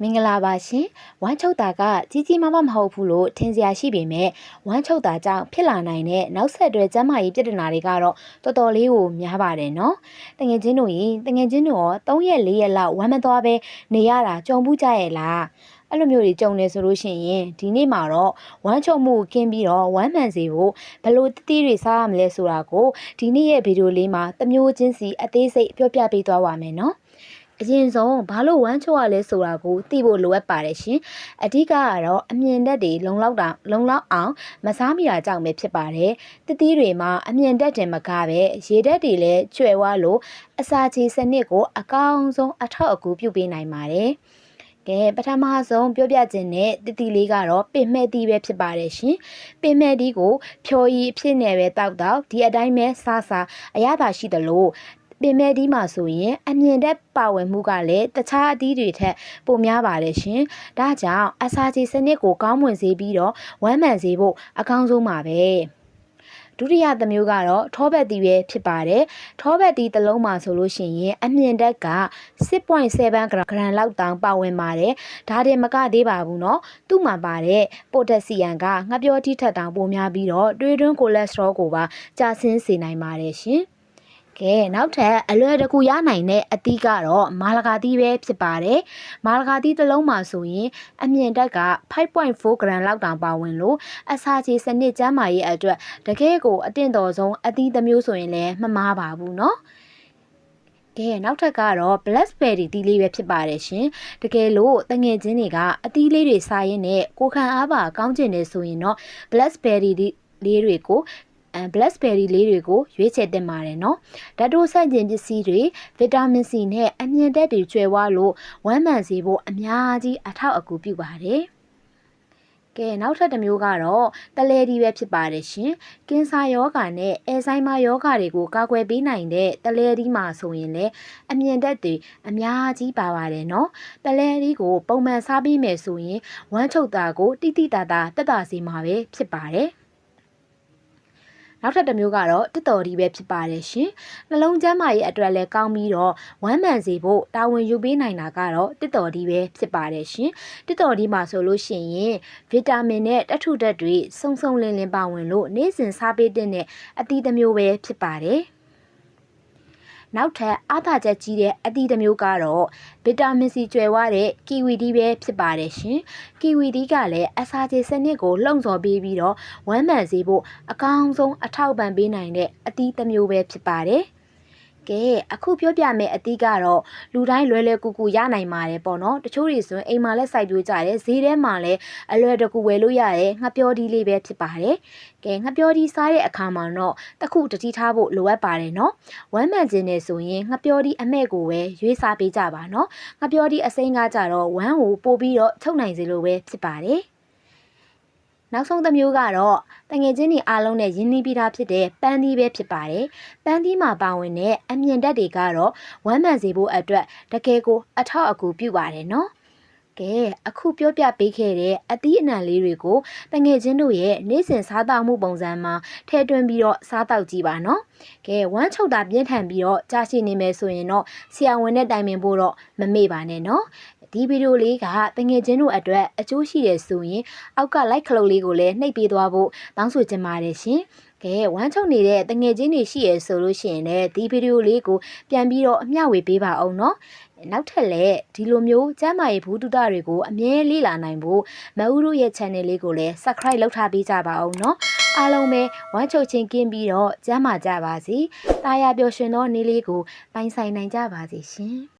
မင်္ဂလာပါရှင်ဝမ်းချုပ်တာကကြီးကြီးမားမားမဟုတ်ဘူးလို့ထင်စရာရှိပေမဲ့ဝမ်းချုပ်တာကြောင့်ဖြစ်လာနိုင်တဲ့နောက်ဆက်တွဲကျန်းမာရေးပြဿနာတွေကတော့တော်တော်လေးကိုများပါတယ်နော်တကယ်ချင်းတို့ရော3ရက်4ရက်လောက်ဝမ်းမသွားပဲနေရတာကြုံဘူးကြရဲ့လားအဲ့လိုမျိုးတွေကြုံနေဆိုလို့ရှိရင်ဒီနေ့မှာတော့ဝမ်းချုပ်မှုကင်းပြီးတော့ဝမ်းမှန်စေဖို့ဘယ်လိုတတိတွေစားရမလဲဆိုတာကိုဒီနေ့ရဲ့ဗီဒီယိုလေးမှာတစ်မျိုးချင်းစီအသေးစိတ်ပြောပြပေးသွားပါမယ်နော်အရင်ဆုံးဘာလို့ဝမ်းချုပ်ရလဲဆိုတာကိုသိဖို့လိုအပ်ပါတယ်ရှင်အဓိကကတော့အမြင်ဓာတ်တွေလုံလောက်အောင်မစားမိတာကြောင့်ပဲဖြစ်ပါတယ်တတိတွေမှာအမြင်ဓာတ်တင်မကားပဲရေဓာတ်တွေလည်းကျွဲဝါလို့အစာချေစနစ်ကိုအကောင်းဆုံးအထောက်အကူပြုပေးနိုင်ပါတယ်ကဲပထမဆုံးပြောပြခြင်းနဲ့တတိလေးကတော့ပင်မဲ့တီးပဲဖြစ်ပါတယ်ရှင်ပင်မဲ့တီးကိုဖြော်ရည်အဖြစ်နဲ့ပဲတောက်ဒီအတိုင်းပဲစားအရသာရှိတယ်လို့ပင်မဲ့ဒီမှာဆိုရင်အမြင်တဲ့ပါဝင်မှုကလည်းတခြားအသီးတွေထက်ပိုများပါတယ်ရှင်။ဒါကြောင့်အစာချေစနစ်ကိုကောင်းမွန်စေပြီးတော့ဝမ်းမှန်စေဖို့အကောင်းဆုံးပါပဲ။ဒုတိယတစ်မျိုးကတော့ထောပတ်တီပဲဖြစ်ပါတယ်။ထောပတ်တီတစ်လုံးမှာဆိုလို့ရှိရင်အမြင်ဓာတ်က 6.7 ဂရမ်လောက်တောင်ပါဝင်ပါတယ်။ဒါတင်မကသေးပါဘူးနော်။သူ့မှာပါတဲ့ပိုတက်ဆီယမ်ကငှက်ပျောတိထက်တောင်ပိုများပြီးတော့တွေးတွင်းကိုလက်စထရောကိုပါကျဆင်းစေနိုင်ပါတယ်ရှင်။ကဲနောက်ထပ်အလွယ်တကူရနိုင်တဲ့အသီးကတော့မာလကာသီးပဲဖြစ်ပါတယ်မာလကာသီးတစ်လုံးမှာဆိုရင်အမြင့်ဓာတ်က 5.4 ဂရမ်လောက်တောင်ပါဝင်လို့အစာချေစနစ်ကျန်းမာရေးအတွက်တကယ်ကိုအတင့်တော်ဆုံးအသီးတစ်မျိုးဆိုရင်လည်းမမှားပါဘူးเนาะကဲနောက်ထပ်ကတော့ blackberry သီးလေးပဲဖြစ်ပါတယ်ရှင်တကယ်လို့တငယ်ချင်းတွေကအသီးလေးတွေစားရင်းနဲ့ကိုခံအားပါကောင်းကျင်နေဆိုရင်တော့ blackberry လေးတွေကိုရွေးချယ်တင်ပါတယ်နော်ဓာတ်တိုးဆန့်ကျင်ပစ္စည်းတွေဗီတာမင်စီနဲ့အမြင့်ဓာတ်တွေကျွဲဝါလို့ဝမ်းမှန်စေဖို့အများကြီးအထောက်အကူပြုပါတယ်ကဲနောက်ထပ်တစ်မျိုးကတော့တလဲဒီပဲဖြစ်ပါတယ်ရှင်ကင်ဆာယောဂါနဲ့အဲဇိုင်းမာယောဂါတွေကိုကာကွယ်ပေးနိုင်တဲ့တလဲဒီမှာဆိုရင်လည်းအမြင့်ဓာတ်တွေအများကြီးပါပါတယ်နော်တလဲဒီကိုပုံမှန်စားပြီးမယ်ဆိုရင်ဝမ်းချုပ်တာကိုတိတိတသာတက်တာစီမှာပဲဖြစ်ပါတယ်နောက်ထပ်တစ်မျိုးကတော့တစ်တော်ဒီပဲဖြစ်ပါတယ်ရှင်နှလုံးကျန်းမာရေးအတွက်လည်းကောင်းပြီးတော့ဝမ်းမှန်စေဖို့တာဝန်ယူပေးနိုင်တာကတော့တစ်တော်ဒီပဲဖြစ်ပါတယ်ရှင်တစ်တော်ဒီမှာဆိုလို့ရှိရင်ဗီတာမင်နဲ့ဓာတ်ထုဓာတ်တွေစုံလင်ပါဝင်လို့နေ့စဉ်စားပေးတဲ့အသီးတစ်မျိုးပဲဖြစ်ပါတယ်နောက်ထပ်အားသာချက်ကြီးတဲ့အသီးတစ်မျိုးကတော့ဗီတာမင်စီကျွဲဝတဲ့ကီဝီဒီပဲဖြစ်ပါတယ်ရှင်ကီဝီဒီကလည်းအစာချေစနစ်ကိုလှုံ့ဆော်ပေးပြီးတော့ဝမ်းမှန်စေဖို့အကောင်းဆုံးအထောက်ပံ့ပေးနိုင်တဲ့အသီးတစ်မျိုးပဲဖြစ်ပါတယ်ကဲအခုပြောပြမယ့်အသီးကတော့လူတိုင်းလွယ်ကူရနိုင်ပါတယ်ပေါ့နော်တချို့တွေဆိုရင်အိမ်မှာလည်းစိုက်ပျိုးကြတယ်ဈေးထဲမှာလည်းအလွယ်တကူဝယ်လို့ရတယ်ငှက်ပျောဒီလေးပဲဖြစ်ပါတယ်ကဲငှက်ပျောဒီစားတဲ့အခါမှာတော့တစ်ခုတတိထားဖို့လိုအပ်ပါတယ်နော်ဝမ်းမှန်ခြင်းနဲ့ဆိုရင်ငှက်ပျောဒီအမဲ့ကိုပဲရွေးစားပေးကြပါနော်ငှက်ပျောဒီအစိမ်းကကြတော့ဝမ်းကိုပို့ပြီးတော့ချုပ်နိုင်စေလို့ပဲဖြစ်ပါတယ်နောက်ဆုံးတစ်မျိုးကတော့တငယ်ချင်းတွေအားလုံးနဲ့ယဉ်နီးပြီးသားဖြစ်တဲ့ပန်းသီးပဲဖြစ်ပါတယ်။ပန်းသီးမှာပါဝင်တဲ့အမြင့်ဓာတ်တွေကတော့ဝမ်းမှန်စေဖို့အတွက်တကယ်ကိုအထောက်အကူပြုပါတယ်နော်။ကဲအခုပြောပြပေးခဲ့တဲ့အသီးအနှံလေးတွေကိုတငယ်ချင်းတို့ရဲ့နေ့စဉ်စားသောက်မှုပုံစံမှာထည့်သွင်းပြီးတော့စားသောက်ကြည့်ပါနော်။ကဲဝမ်းချုပ်တာပြင်းထန်ပြီးတော့ကြာရှည်နေမယ်ဆိုရင်တော့ဆရာဝန်နဲ့တိုင်ပင်ဖို့တော့မမေ့ပါနဲ့နော်။ဒီဗီဒီယိုလေးကတငယ်ချင်းတို့အတွက်အကျိုးရှိတယ်ဆိုရင်အောက်က like ခလုတ်လေးကိုလည်းနှိပ်ပေးသွားဖို့တောင်းဆိုချင်ပါတယ်ရှင်။ကဲဝမ်းချုပ်နေတဲ့တငယ်ချင်းတွေရှိရဆိုလို့ရှိရင်လည်းဒီဗီဒီယိုလေးကိုပြန်ပြီးတော့အမျှဝေပေးပါအောင်နော်။နောက်ထပ်လည်းဒီလိုမျိုးကျန်းမာရေးဘူးတုဒတွေကိုအမြဲလေ့လာနိုင်ဖို့မဦးတို့ရဲ့ channel လေးကိုလည်း subscribe လုပ်ထားပေးကြပါအောင်နော်။အားလုံးပဲဝမ်းချုပ်ခြင်းကင်းပြီးတော့ကျန်းမာကြပါစေ။တာယာပျော်ရွှင်သောနေ့လေးကိုပိုင်ဆိုင်နိုင်ကြပါစေရှင်။